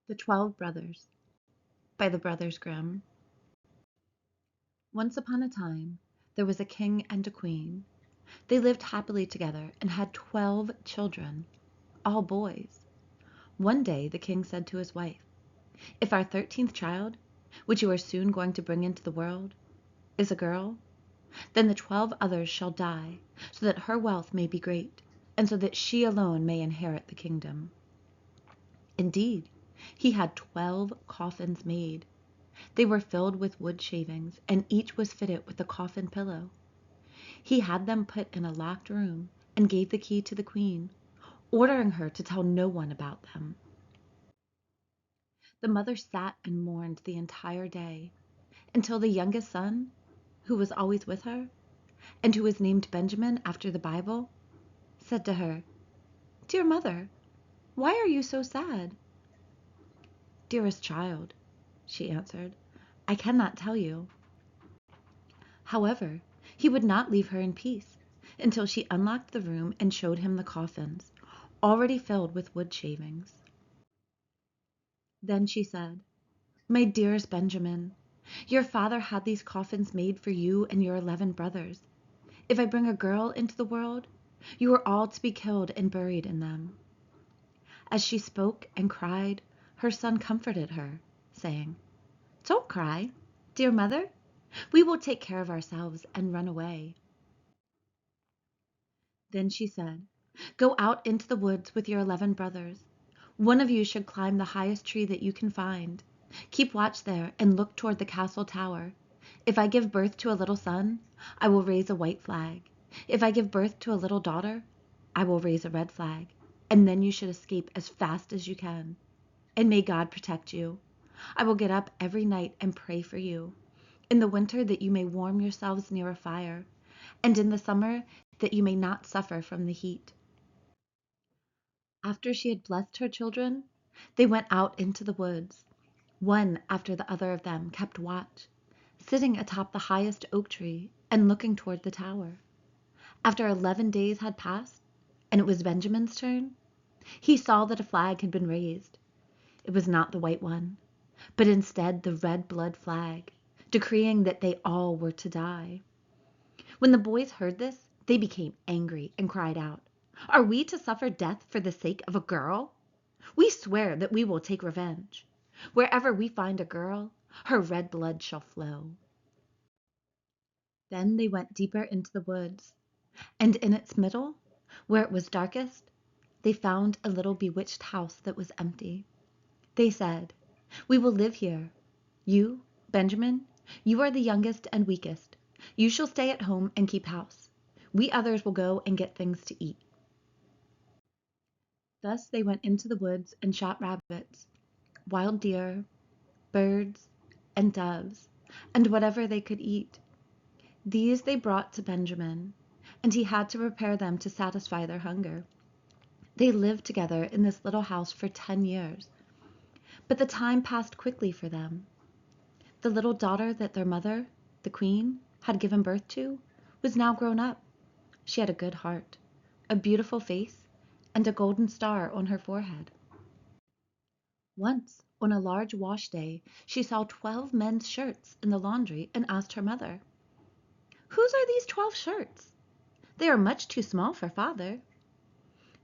The 12 Brothers by the Brothers Grimm. Once upon a time, there was a king and a queen. They lived happily together and had 12 children, all boys. One day the king said to his wife, "If our 13th child, which you are soon going to bring into the world, is a girl, then the 12 others shall die, so that her wealth may be great, and so that she alone may inherit the kingdom." Indeed, he had 12 coffins made. They were filled with wood shavings, and each was fitted with a coffin pillow. He had them put in a locked room and gave the key to the queen, ordering her to tell no one about them. The mother sat and mourned the entire day, until the youngest son, who was always with her, and who was named Benjamin after the Bible, said to her, "Dear mother, why are you so sad?" "Dearest child," she answered, "I cannot tell you." However, he would not leave her in peace until she unlocked the room and showed him the coffins, already filled with wood shavings. Then she said, "My dearest Benjamin, your father had these coffins made for you and your 11 brothers. If I bring a girl into the world, you are all to be killed and buried in them." As she spoke and cried, her son comforted her, saying, "Don't cry, dear mother. We will take care of ourselves and run away." Then she said, "Go out into the woods with your 11 brothers. One of you should climb the highest tree that you can find. Keep watch there and look toward the castle tower. If I give birth to a little son, I will raise a white flag. If I give birth to a little daughter, I will raise a red flag. And then you should escape as fast as you can. And may God protect you. I will get up every night and pray for you. In the winter, that you may warm yourselves near a fire, and in the summer, that you may not suffer from the heat." After she had blessed her children, they went out into the woods. One after the other of them kept watch, sitting atop the highest oak tree and looking toward the tower. After 11 days had passed, and it was Benjamin's turn, he saw that a flag had been raised. It was not the white one, but instead the red blood flag, decreeing that they all were to die. When the boys heard this, they became angry and cried out, "Are we to suffer death for the sake of a girl? We swear that we will take revenge. Wherever we find a girl, her red blood shall flow." Then they went deeper into the woods, and in its middle, where it was darkest, they found a little bewitched house that was empty. They said, "We will live here. You, Benjamin, you are the youngest and weakest. You shall stay at home and keep house. We others will go and get things to eat." Thus they went into the woods and shot rabbits, wild deer, birds, and doves, and whatever they could eat. These they brought to Benjamin, and he had to prepare them to satisfy their hunger. They lived together in this little house for 10 years, but the time passed quickly for them. The little daughter that their mother, the queen, had given birth to was now grown up. She had a good heart, a beautiful face, and a golden star on her forehead. Once, on a large wash day, she saw 12 men's shirts in the laundry and asked her mother, "Whose are these 12 shirts? They are much too small for father."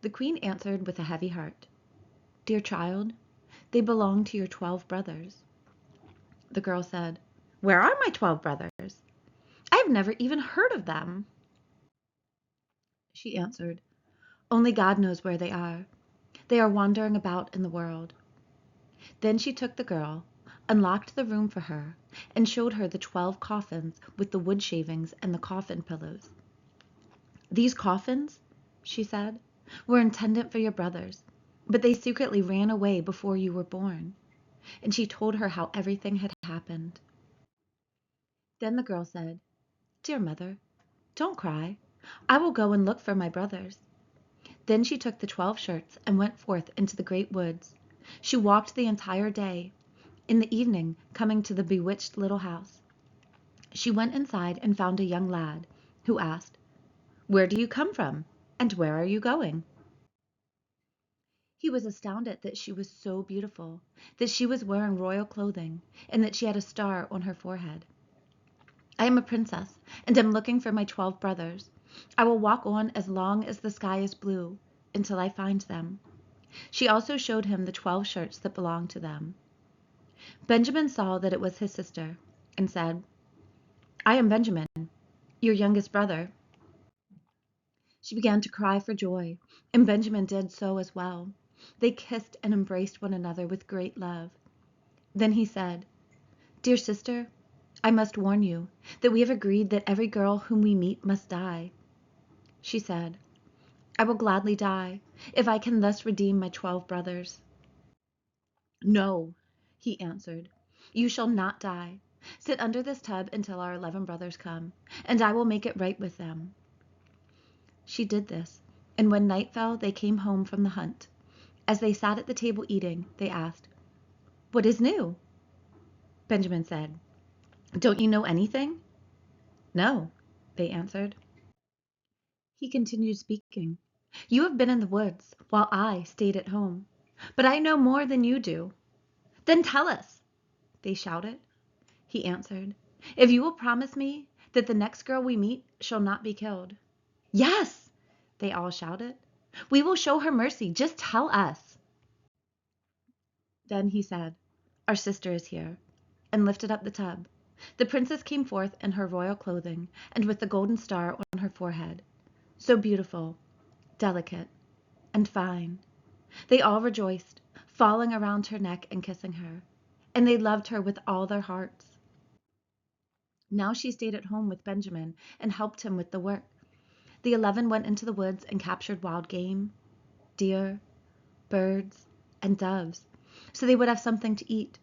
The queen answered with a heavy heart, "Dear child, they belong to your 12 brothers." The girl said, "Where are my 12 brothers? I have never even heard of them." She answered, "Only God knows where they are. They are wandering about in the world." Then she took the girl, unlocked the room for her, and showed her the 12 coffins with the wood shavings and the coffin pillows. "These coffins," she said, "were intended for your brothers, but they secretly ran away before you were born." And she told her how everything had happened. Then the girl said, "Dear mother, don't cry. I will go and look for my brothers." Then she took the 12 shirts and went forth into the great woods. She walked the entire day, in the evening coming to the bewitched little house. She went inside and found a young lad, who asked, "Where do you come from, and where are you going?" He was astounded that she was so beautiful, that she was wearing royal clothing, and that she had a star on her forehead. I am a princess, and am looking for my 12 brothers. I will walk on as long as the sky is blue, until I find them. She also showed him the 12 shirts that belonged to them. Benjamin saw that it was his sister, and said, "I am Benjamin, your youngest brother." She began to cry for joy, and Benjamin did so as well. They kissed and embraced one another with great love. Then he said, "Dear sister, I must warn you that we have agreed that every girl whom we meet must die." She said, "I will gladly die, if I can thus redeem my 12 brothers." "No," he answered, "you shall not die. Sit under this tub until our 11 brothers come, and I will make it right with them." She did this, and when night fell they came home from the hunt. As they sat at the table eating, they asked, "What is new?" Benjamin said, "Don't you know anything?" "No," they answered. He continued speaking. "You have been in the woods, while I stayed at home. But I know more than you do." "Then tell us," they shouted. He answered, "If you will promise me that the next girl we meet shall not be killed." "Yes," they all shouted. "We will show her mercy. Just tell us." Then he said, "Our sister is here," and lifted up the tub. The princess came forth in her royal clothing, and with the golden star on her forehead, so beautiful, delicate, and fine. They all rejoiced, falling around her neck and kissing her, and they loved her with all their hearts. Now she stayed at home with Benjamin and helped him with the work. The 11 went into the woods and captured wild game, deer, birds, and doves, so they would have something to eat.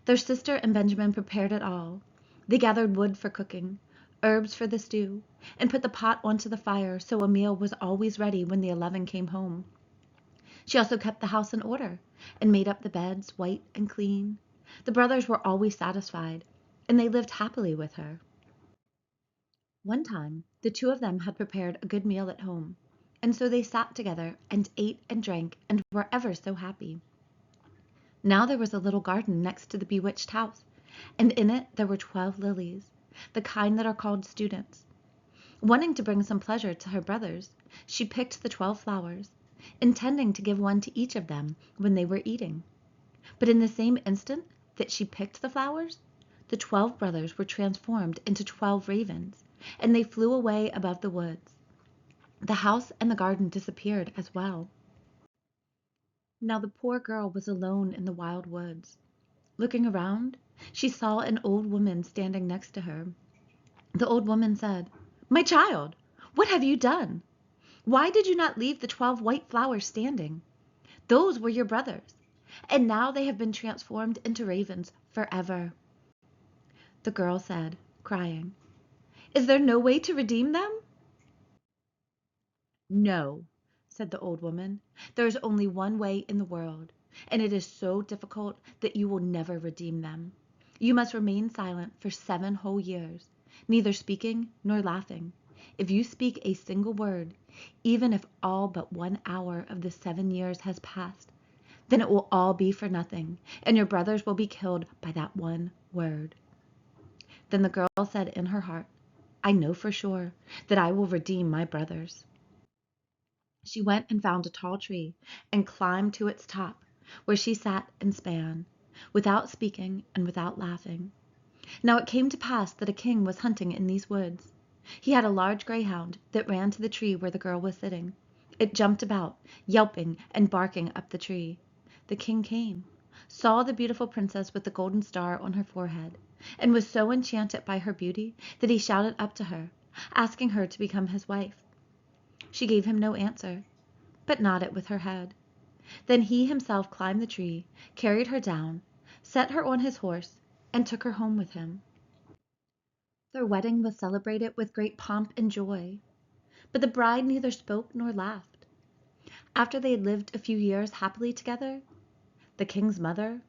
Their sister and Benjamin prepared it all. They gathered wood for cooking, herbs for the stew, and put the pot onto the fire so a meal was always ready when the 11 came home. She also kept the house in order and made up the beds white and clean. The brothers were always satisfied, and they lived happily with her. One time, the 2 of them had prepared a good meal at home, and so they sat together and ate and drank and were ever so happy. Now there was a little garden next to the bewitched house, and in it there were 12 lilies, the kind that are called students. Wanting to bring some pleasure to her brothers, she picked the 12 flowers, intending to give one to each of them when they were eating. But in the same instant that she picked the flowers, the 12 brothers were transformed into 12 ravens, and they flew away above the woods. The house and the garden disappeared as well. Now the poor girl was alone in the wild woods. Looking around, she saw an old woman standing next to her. The old woman said, "My child, what have you done? Why did you not leave the 12 white flowers standing? Those were your brothers, and now they have been transformed into ravens forever." The girl said, crying, "Is there no way to redeem them?" "No," said the old woman. "There is only one way in the world, and it is so difficult that you will never redeem them. You must remain silent for 7 whole years, neither speaking nor laughing. If you speak a single word, even if all but 1 hour of the 7 years has passed, then it will all be for nothing, and your brothers will be killed by that one word." Then the girl said in her heart, "I know for sure that I will redeem my brothers." She went and found a tall tree and climbed to its top, where she sat and span, without speaking and without laughing. Now it came to pass that a king was hunting in these woods. He had a large greyhound that ran to the tree where the girl was sitting. It jumped about, yelping and barking up the tree. The king came, saw the beautiful princess with the golden star on her forehead, and was so enchanted by her beauty that he shouted up to her, asking her to become his wife. She gave him no answer, but nodded with her head. Then he himself climbed the tree, carried her down, set her on his horse, and took her home with him. Their wedding was celebrated with great pomp and joy, but the bride neither spoke nor laughed. After they had lived a few years happily together, the king's mother,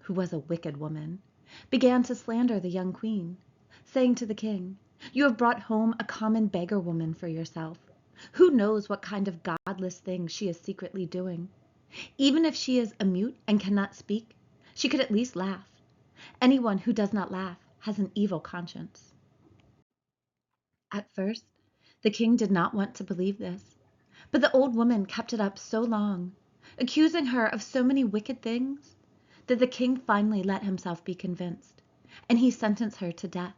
who was a wicked woman, began to slander the young queen, saying to the king, "You have brought home a common beggar woman for yourself. Who knows what kind of godless things she is secretly doing? Even if she is a mute and cannot speak, she could at least laugh. Anyone who does not laugh has an evil conscience. At first, the king did not want to believe this, but the old woman kept it up so long, accusing her of so many wicked things, that the king finally let himself be convinced, and he sentenced her to death.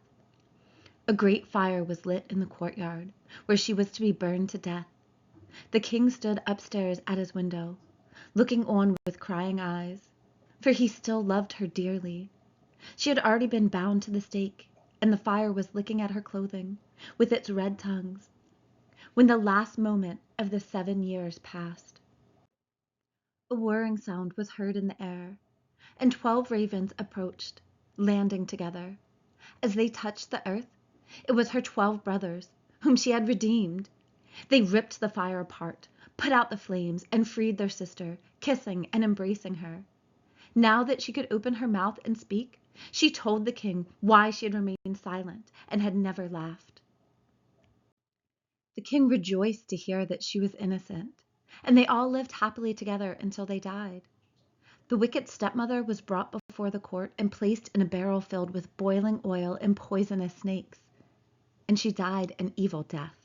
A great fire was lit in the courtyard, where she was to be burned to death. The king stood upstairs at his window, looking on with crying eyes, for he still loved her dearly. She had already been bound to the stake, and the fire was licking at her clothing with its red tongues, when the last moment of the 7 years passed. A whirring sound was heard in the air, and 12 ravens approached, landing together. As they touched the earth, it was her 12 brothers, whom she had redeemed. They ripped the fire apart, put out the flames, and freed their sister, kissing and embracing her. Now that she could open her mouth and speak, she told the king why she had remained silent and had never laughed. The king rejoiced to hear that she was innocent, and they all lived happily together until they died. The wicked stepmother was brought before the court and placed in a barrel filled with boiling oil and poisonous snakes, and she died an evil death.